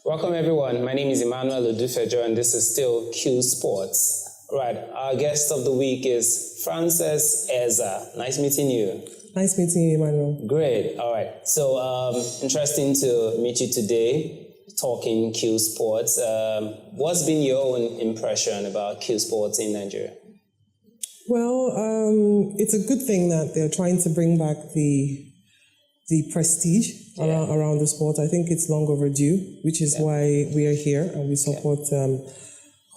Welcome everyone. My name is Emmanuel Odufejo and this is still Q Sports. Right, our guest of the week is Frances Eza. Nice meeting you. Nice meeting you, Emmanuel. Great. All right. So interesting to meet you today, talking Q Sports. What's been your own impression about Q Sports in Nigeria? Well, it's a good thing that they're trying to bring back the prestige around the sport. I think it's long overdue, which is why we are here and we support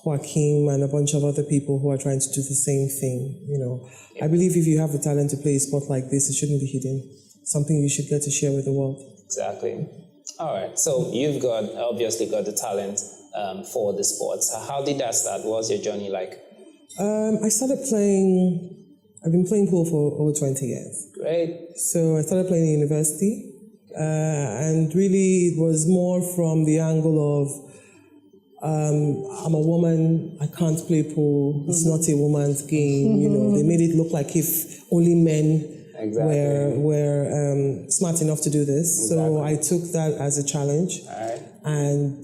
Joaquim and a bunch of other people who are trying to do the same thing. You know, I believe if you have the talent to play a sport like this, it shouldn't be hidden. Something you should get to share with the world. Exactly. All right. So you've obviously got the talent for the sports. How did that start? What was your journey like? I've been playing pool for over 20 years. Great. So I started playing in university, and really it was more from the angle of I'm a woman, I can't play pool, it's not a woman's game. You know, they made it look like if only men were smart enough to do this. Exactly. So I took that as a challenge, and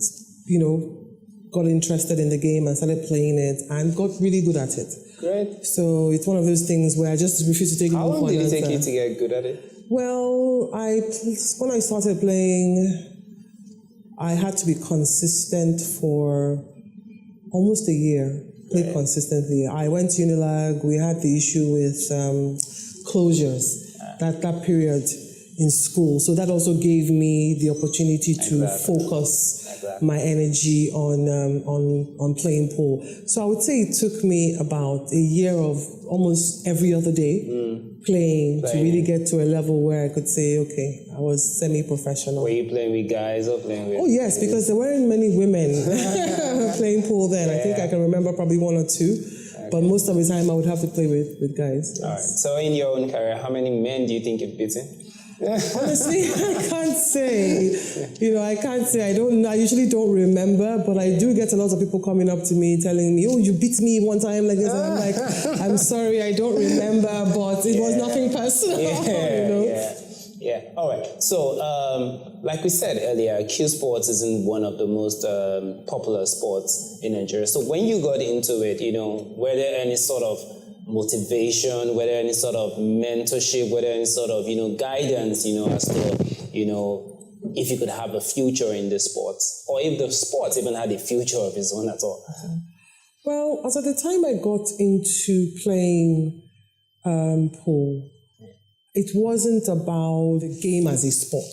got interested in the game and started playing it and got really good at it. Great. So it's one of those things where I just refuse to take it. How long did it take you to get good at it? Well, when I started playing, I had to be consistent for almost a year. Played consistently. I went to Unilag. We had the issue with closures that period in school. So that also gave me the opportunity to focus my energy on playing pool. So I would say it took me about a year of almost every other day playing to really get to a level where I could say, okay, I was semi-professional. Were you playing with guys or playing with... Oh yes, because there weren't many women playing pool then. I think I can remember probably one or two. But most of the time I would have to play with guys. Yes. All right. So in your own career, how many men do you think you've beaten? Honestly, I can't say. I can't say. I usually don't remember, but I do get a lot of people coming up to me telling me, "Oh, you beat me one time like this," and I'm like, "I'm sorry, I don't remember, but it was nothing personal." Yeah. All right. So, like we said earlier, Q Sports isn't one of the most popular sports in Nigeria. So when you got into it, were there any sort of motivation, whether any sort of mentorship, whether any sort of, guidance, as to, if you could have a future in the sports, or if the sports even had a future of its own at all? Well, as at the time I got into playing pool, it wasn't about the game as a sport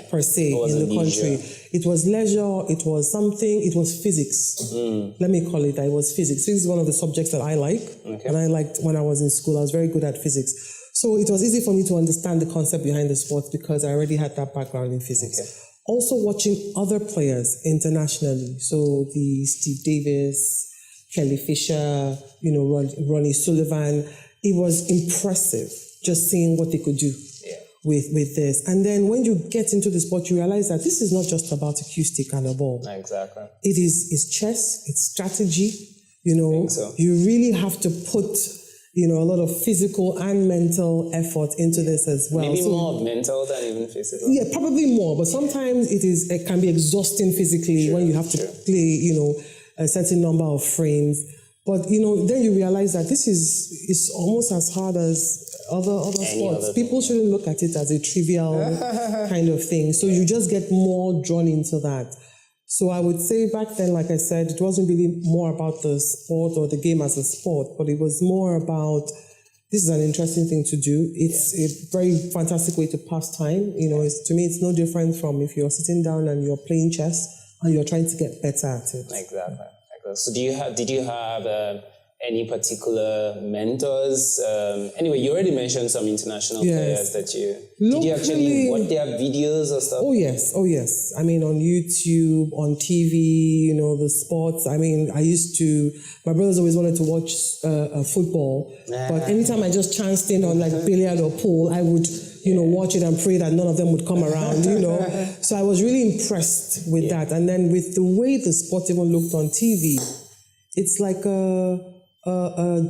per se in the country. It was leisure, it was something, it was physics. Let me call it that. It was physics. Physics is one of the subjects that I like. And I liked when I was in school. I was very good at physics. So it was easy for me to understand the concept behind the sport because I already had that background in physics. Also watching other players internationally. So the Steve Davis, Kelly Fisher, Ronnie Sullivan. It was impressive just seeing what they could do with this. And then when you get into the sport, you realize that this is not just about a cue stick and a ball. Exactly. It's chess, it's strategy. So. You really have to put, a lot of physical and mental effort into this as well. Maybe more mental than even physical. Yeah, probably more. But sometimes it can be exhausting physically when you have to play, a certain number of frames. But, then you realize that this is almost as hard as other sports. People shouldn't look at it as a trivial kind of thing. So you just get more drawn into that. So I would say back then, like I said, it wasn't really more about the sport or the game as a sport, but it was more about, this is an interesting thing to do. It's a very fantastic way to pass time. To me, it's no different from if you're sitting down and you're playing chess and you're trying to get better at it. Exactly. So did you have any particular mentors? Anyway, you already mentioned some international players that did you actually watch their videos or stuff? Oh yes. I mean, on YouTube, on TV, the sports. I mean, my brothers always wanted to watch football, but anytime I just chanced in on like billiard or pool, I would, watch it and pray that none of them would come around, So I was really impressed with that. And then with the way the sport even looked on TV, it's like a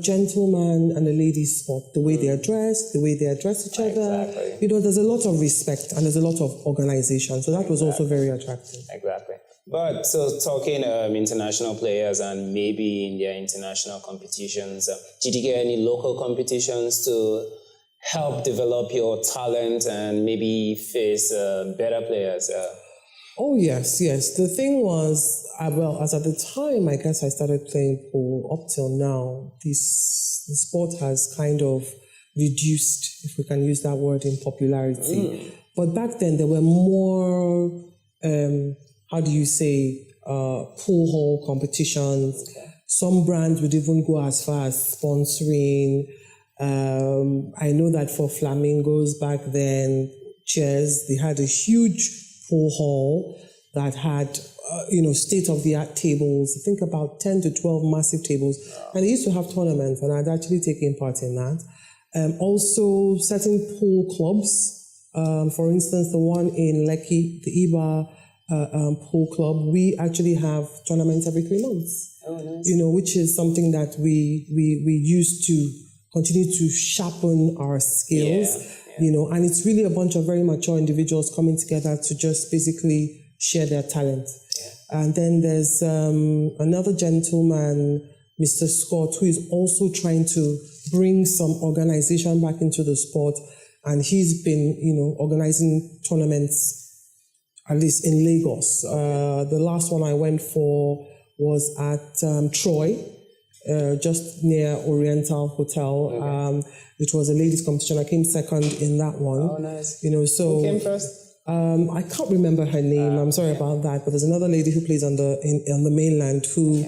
gentleman and a lady's sport. The way they are dressed, the way they address each other. Exactly. There's a lot of respect and there's a lot of organization. So that was also very attractive. Exactly. But so talking international players and maybe in their international competitions, did you get any local competitions to help develop your talent and maybe face better players? Oh, yes. The thing was, as at the time, I guess I started playing pool up till now, the sport has kind of reduced, if we can use that word, in popularity. But back then, there were more, pool hall competitions. Okay. Some brands would even go as far as sponsoring. I know that for Flamingos back then, they had a huge pool hall that had, state-of-the-art tables. I think about 10 to 12 massive tables. And they used to have tournaments, and I'd actually taken part in that. Also, certain pool clubs, for instance, the one in Lekki, the Iba pool club, we actually have tournaments every 3 months. Oh, nice. Which is something that we use to continue to sharpen our skills. Yeah. And it's really a bunch of very mature individuals coming together to just basically share their talent. Yeah. And then there's another gentleman, Mr. Scott, who is also trying to bring some organization back into the sport. And he's been, organizing tournaments, at least in Lagos. The last one I went for was at Troy, just near Oriental Hotel. Okay. It was a ladies' competition. I came second in that one. Oh, nice. So who came first? I can't remember her name. I'm sorry about that. But there's another lady who plays on the mainland who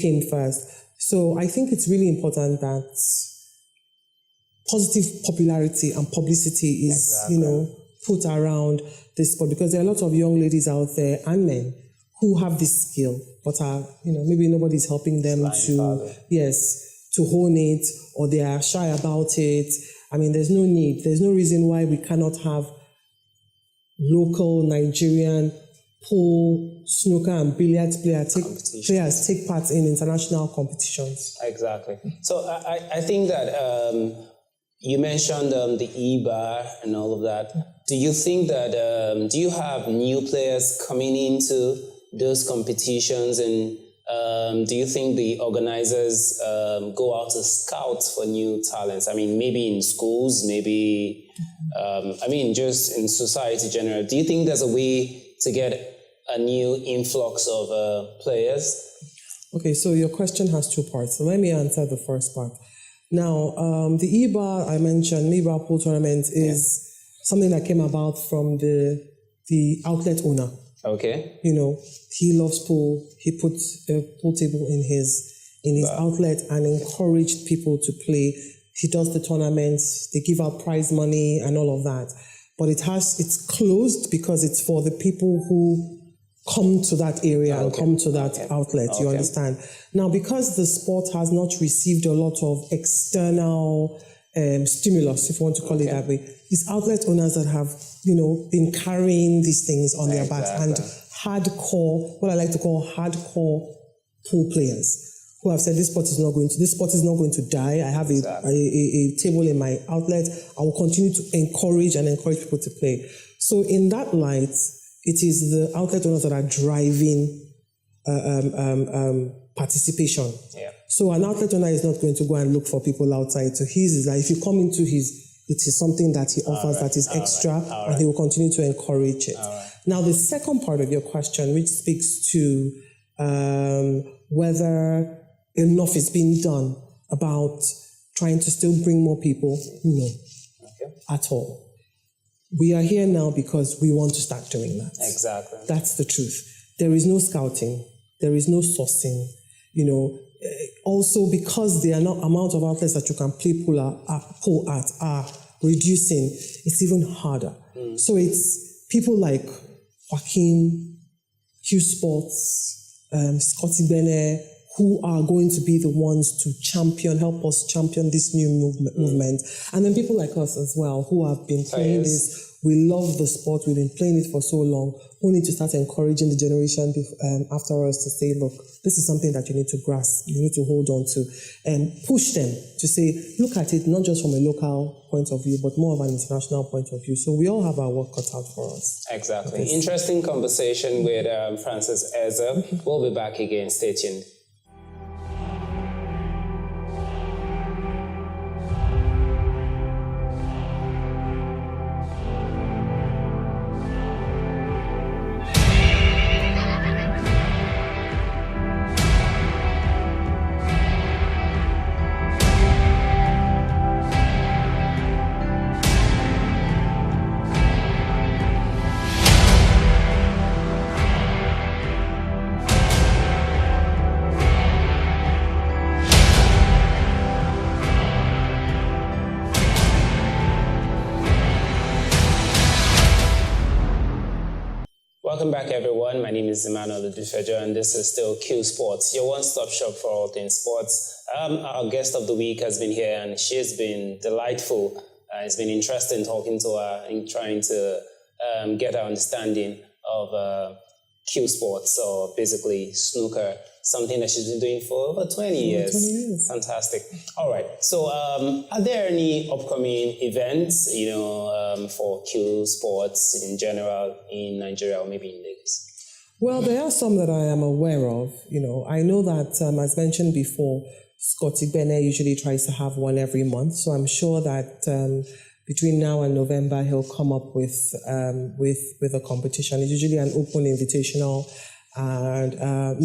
came first. So I think it's really important that positive popularity and publicity is, put around this sport, because there are a lot of young ladies out there and men who have this skill, but are, maybe nobody's helping them to hone it, or they are shy about it. I mean, there's no need. There's no reason why we cannot have local Nigerian pool, snooker, and billiards players take part in international competitions. Exactly. So I think that you mentioned the E-Bar and all of that. Do you think that, do you have new players coming into those competitions, and do you think the organizers go out to scout for new talents? I mean, maybe in schools, maybe, just in society in general. Do you think there's a way to get a new influx of players? Okay, so your question has two parts. So let me answer the first part. Now, the E-Bar I mentioned, E-Bar pool tournament, is something that came about from the outlet owner. Okay. He loves pool. He put a pool table in his outlet and encouraged people to play. He does the tournaments. They give out prize money and all of that. But it's closed because it's for the people who come to that area and come to that outlet. You understand? Now, because the sport has not received a lot of external stimulus, if you want to call it that way, these outlet owners that have, been carrying these things on their backs, and hardcore, what I like to call hardcore pool players, who have said this sport is not going to die. I have a table in my outlet. I will continue to encourage people to play. So in that light, it is the outlet owners that are driving participation. Yeah. So an outlet owner is not going to go and look for people outside. So his is like, if you come into it is something that he offers that is extra, and he will continue to encourage it. Now, the second part of your question, which speaks to whether enough is being done about trying to still bring more people, no, at all. We are here now because we want to start doing that. Exactly. That's the truth. There is no scouting. There is no sourcing. Also, because the amount of outlets that you can play pool at are reducing, it's even harder. So it's people like Joaquin, Q Sports, Scotty Bene, who are going to be the ones to help us champion this new movement. And then people like us as well, who have been playing this. We love the sport. We've been playing it for so long. We need to start encouraging the generation after us to say, look, this is something that you need to grasp. You need to hold on to and push them to say, look at it, not just from a local point of view, but more of an international point of view. So we all have our work cut out for us. Exactly. Interesting conversation with Frances Eze. We'll be back again. Stay tuned. Welcome back, everyone. My name is Emmanuel Odufejo, and this is still Q Sports, your one-stop shop for all things sports. Our guest of the week has been here, and she has been delightful. It's been interesting talking to her and trying to get her understanding of Q Sports, or basically snooker, something that she's been doing for over 20 years. 20 years. Fantastic. All right. So are there any upcoming events, for Q Sports in general in Nigeria or maybe in Lagos? Well, there are some that I am aware of. I know that, as mentioned before, Scotty Bennett usually tries to have one every month. So I'm sure that between now and November, he'll come up with a competition. It's usually an open invitational, and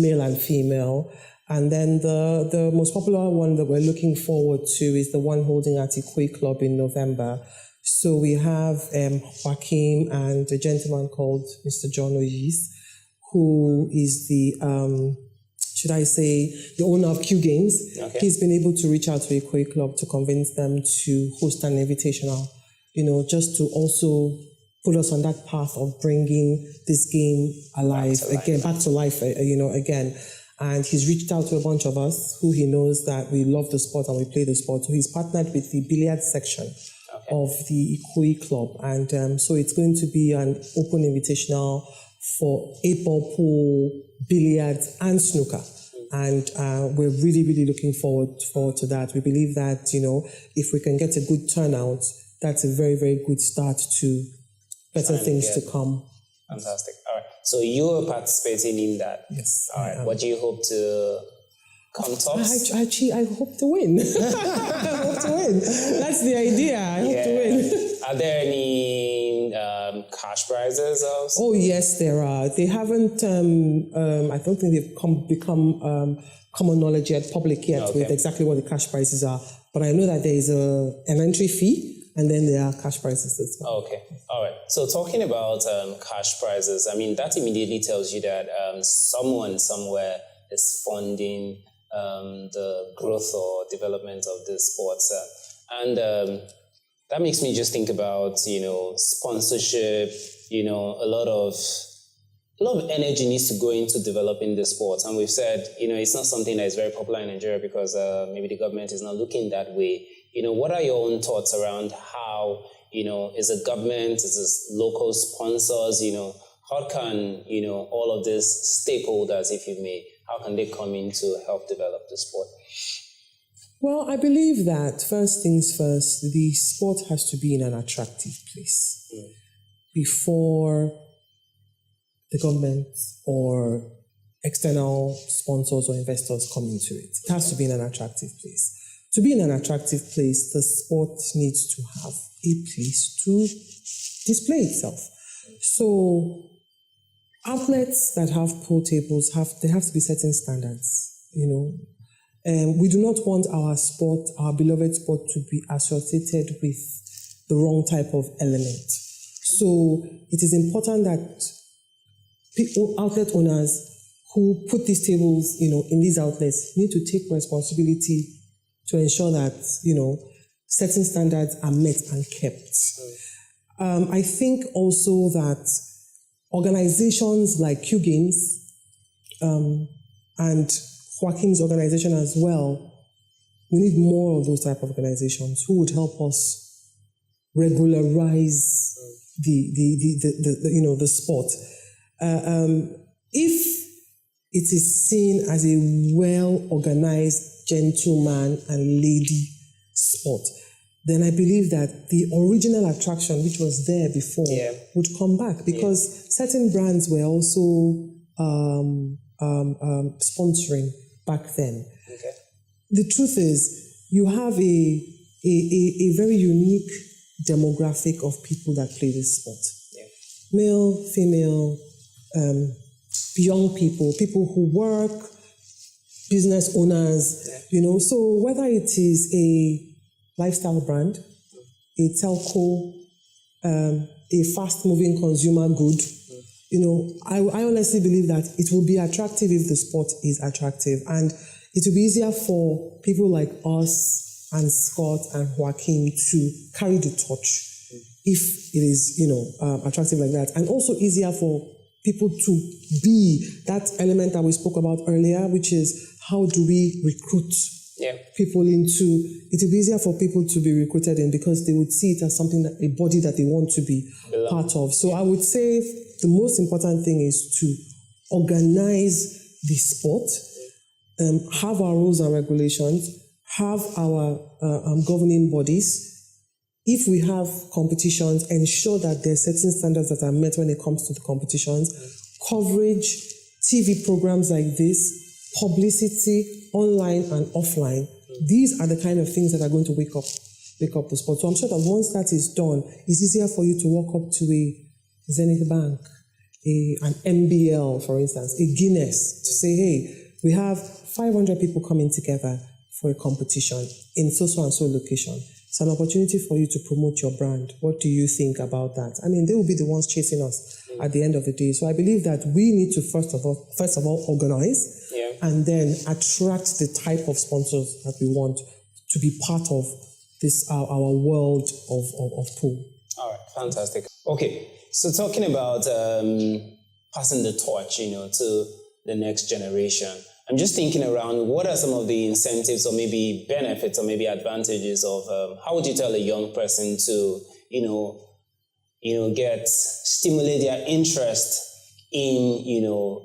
male and female. And then the most popular one that we're looking forward to is the one holding at Ikoyi Club in November. So we have Joaquim and a gentleman called Mr. John Oyis, who is the owner of Q Games. Okay. He's been able to reach out to Ikoyi Club to convince them to host an invitational, just to also put us on that path of bringing this game back to life again. And he's reached out to a bunch of us who he knows that we love the sport and we play the sport. So he's partnered with the billiard section of the Ikoyi Club. And so it's going to be an open invitational for 8-ball pool, billiards, and snooker. And we're really, really looking forward to that. We believe that, if we can get a good turnout, that's a very, very good start to better things to come. Fantastic. All right. So you're participating in that? Yes. All right. What do you hope to come tops? I hope to win. I hope to win. That's the idea. I hope to win. Are there any cash prizes also? Oh, yes, there are. They haven't, I don't think they've become common knowledge yet, public yet, with exactly what the cash prizes are. But I know that there is an entry fee, and then there are cash prizes as well. Okay. All right. So talking about cash prizes, that immediately tells you that someone somewhere is funding the growth or development of the sports. And that makes me just think about, sponsorship, a lot of energy needs to go into developing the sports. And we've said, it's not something that is very popular in Nigeria because maybe the government is not looking that way. What are your own thoughts around how, is it government, is it local sponsors, how can, all of these stakeholders, if you may, how can they come in to help develop the sport? Well, I believe that first things first, the sport has to be in an attractive place before the government or external sponsors or investors come into it. It has to be in an attractive place. To be in an attractive place, the sport needs to have a place to display itself. So outlets that have pool tables there have to be certain standards, we do not want our beloved sport to be associated with the wrong type of element. So it is important that outlet owners who put these tables, in these outlets need to take responsibility to ensure that, certain standards are met and kept. I think also that organizations like Q Games and Joaquin's organization as well, we need more of those type of organizations who would help us regularize the sport. If it is seen as a well-organized gentleman and lady sport, then I believe that the original attraction, which was there before, would come back, because certain brands were also sponsoring back then. Okay. The truth is, you have a very unique demographic of people that play this sport. Yeah. Male, female, young people, people who work, business owners, So whether it is a lifestyle brand, a telco, a fast-moving consumer good, I honestly believe that it will be attractive if the sport is attractive. And it will be easier for people like us and Scott and Joaquin to carry the torch if it is, attractive like that. And also easier for people to be that element that we spoke about earlier, which is how do we recruit people into, it will be easier for people to be recruited in, because they would see it as something, a body that they want to be part of. So I would say the most important thing is to organize the sport, have our rules and regulations, have our governing bodies. If we have competitions, ensure that there are certain standards that are met when it comes to the competitions, coverage, TV programs like this, publicity, online and offline. These are the kind of things that are going to wake up the sport. So I'm sure that once that is done, it's easier for you to walk up to a Zenith Bank, an MBL, for instance, a Guinness, to say, hey, we have 500 people coming together for a competition in so and so location. It's an opportunity for you to promote your brand. What do you think about that? I mean, they will be the ones chasing us at the end of the day. So I believe that we need to first of all organize, and then attract the type of sponsors that we want to be part of this our world of pool. All right, fantastic. Okay, so talking about passing the torch, to the next generation. I'm just thinking around, what are some of the incentives or maybe benefits or maybe advantages of how would you tell a young person to, stimulate their interest in,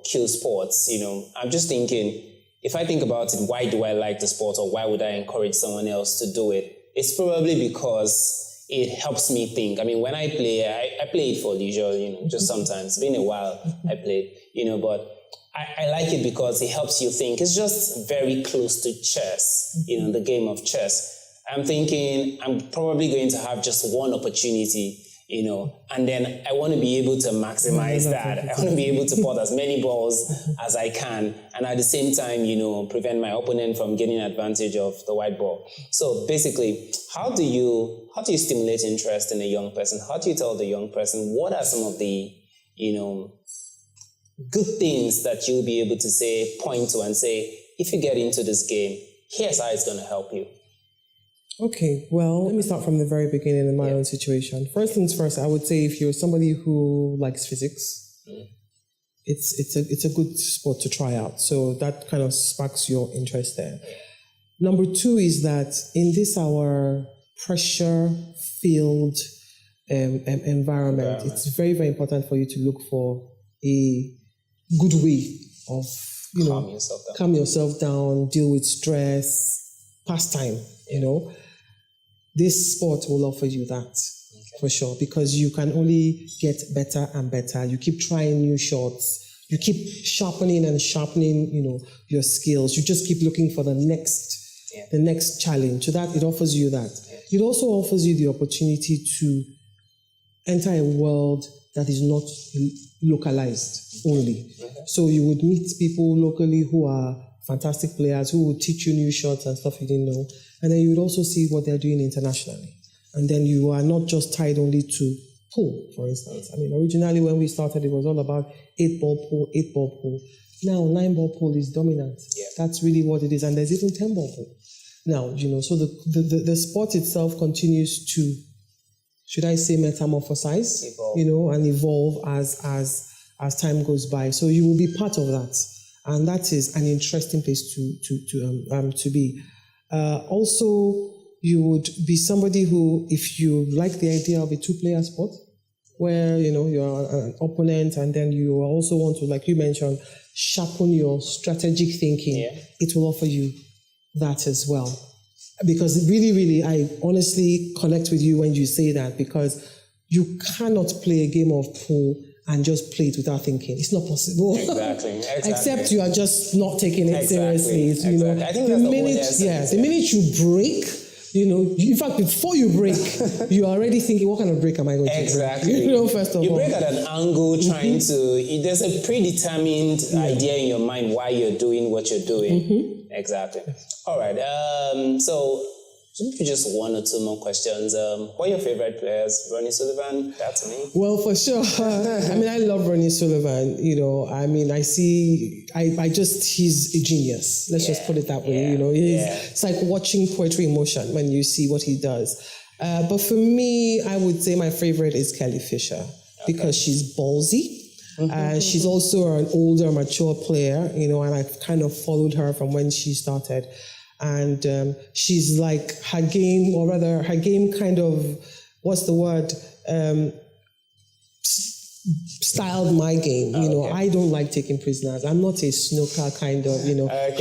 Q Sports? I'm just thinking, if I think about it, why do I like the sport, or why would I encourage someone else to do it? It's probably because it helps me think. I mean, when I play, I play it for leisure, just sometimes. It's been a while I played, but I like it because it helps you think. It's just very close to chess, the game of chess. I'm thinking I'm probably going to have just one opportunity, and then I want to be able to maximize that. I want to be able to pot as many balls as I can, and at the same time, prevent my opponent from getting advantage of the white ball. So basically, how do you stimulate interest in a young person? How do you tell the young person what are some of the, good things that you'll be able to point to and say, if you get into this game, here's how it's going to help you? Okay, well, let me start from the very beginning in my own situation. First things first, I would say if you're somebody who likes physics, it's a good sport to try out. So that kind of sparks your interest there. Number two is that in this our pressure-filled environment, it's very, very important for you to look for a good way of, calm yourself down, deal with stress, pastime, This sport will offer you that, for sure, because you can only get better and better. You keep trying new shots. You keep sharpening and sharpening, your skills. You just keep looking for the next challenge. So that it offers you that. It also offers you the opportunity to enter a world that is not localized only. So you would meet people locally who are fantastic players who will teach you new shots and stuff you didn't know. And then you would also see what they're doing internationally. And then you are not just tied only to pool, for instance. I mean, originally when we started, it was all about 8-ball pool. Now, 9-ball pool is dominant. Yeah. That's really what it is. And there's even 10-ball pool. Now, so the sport itself continues to, should I say, metamorphosize, and evolve as time goes by. So you will be part of that. And that is an interesting place to be. Also, you would be somebody who, if you like the idea of a two-player sport, where, you're an opponent and then you also want to, like you mentioned, sharpen your strategic thinking, it will offer you that as well. Because really, really, I honestly connect with you when you say that, because you cannot play a game of pool and just play it without thinking. It's not possible. Exactly. Except you are just not taking it seriously. I think that's the minute you break, in fact, before you break, you're already thinking, what kind of break am I going to do? First of all. You break at an angle trying to, there's a predetermined idea in your mind why you're doing what you're doing. Exactly. All right. So maybe just one or two more questions. What are your favorite players? Ronnie Sullivan, that's me. Well, for sure. I love Ronnie Sullivan. He's a genius. Let's just put it that way. It's like watching poetry in motion when you see what he does. But for me, I would say my favorite is Kelly Fisher, because she's ballsy. She's also an older, mature player, and I've kind of followed her from when she started. And she's like, her game kind of, styled my game. I don't like taking prisoners. I'm not a snooker kind of,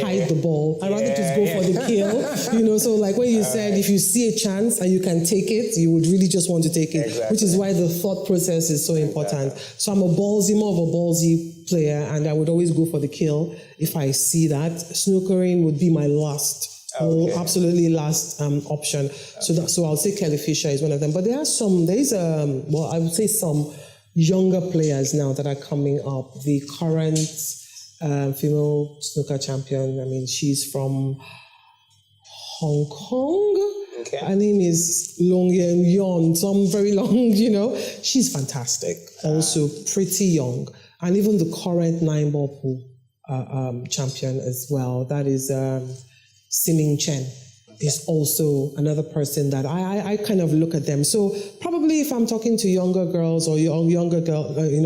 hide the ball. I'd rather just go for the kill. So like when you said, if you see a chance and you can take it, you would really just want to take it, which is why the thought process is so important. So I'm more of a ballsy player, and I would always go for the kill if I see that. Snookering would be my absolutely last option. So I'll say Kelly Fisher is one of them. But I would say some younger players now that are coming up. The current female snooker champion, she's from Hong Kong. Okay. Her name is Long Yen Yon, some very long, She's fantastic. Also pretty young. And even the current 9-ball pool champion as well. That is Siming Chen. Is also another person that I kind of look at them. So probably if I'm talking to younger girls or younger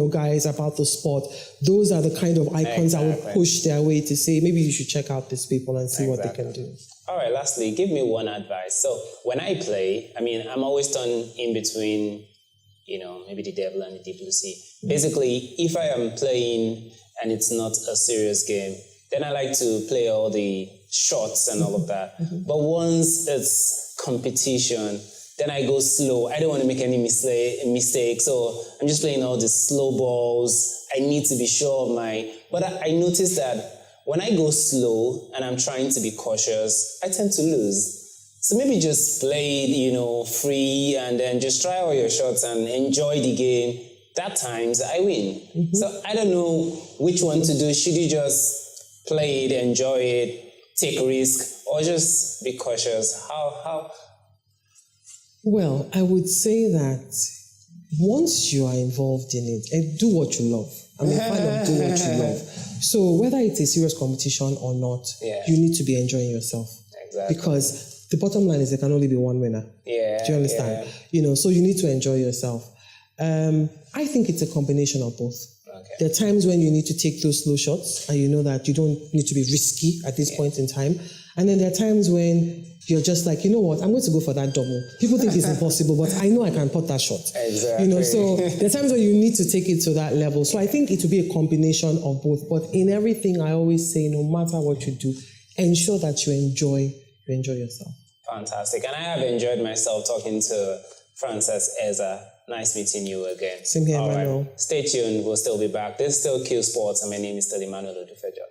guys about the sport, those are the kind of icons I would push their way to say, maybe you should check out these people and see what they can do. All right, lastly, give me one advice. So when I play, I'm always torn in between, maybe the devil and the deep blue sea. Basically, if I am playing and it's not a serious game, then I like to play all the shots and all of that. But once it's competition, then I go slow. I don't want to make any mistakes. So I'm just playing all the slow balls. I need to be sure of But I noticed that when I go slow and I'm trying to be cautious, I tend to lose. So maybe just play it, free, and then just try all your shots and enjoy the game. That times I win. So I don't know which one to do. Should you just play it, enjoy it, take risk, or just be cautious? How? Well, I would say that once you are involved in it, do what you love. Do what you love. So whether it's a serious competition or not, you need to be enjoying yourself. Exactly. Because the bottom line is there can only be one winner. Yeah. Do you understand? So you need to enjoy yourself. I think it's a combination of both. Okay. There are times when you need to take those slow shots and you know that you don't need to be risky at this point in time. And then there are times when you're just like, you know what, I'm going to go for that double. People think it's impossible, but I know I can put that shot. Exactly. So there are times when you need to take it to that level. So I think it will be a combination of both. But in everything, I always say, no matter what you do, ensure that you enjoy yourself. Fantastic. And I have enjoyed myself talking to Frances Ezah. Nice meeting you again. Same here, Manuel. Right. Stay tuned. We'll still be back. This is still Q Sports, and my name is still Emmanuel Odufejo.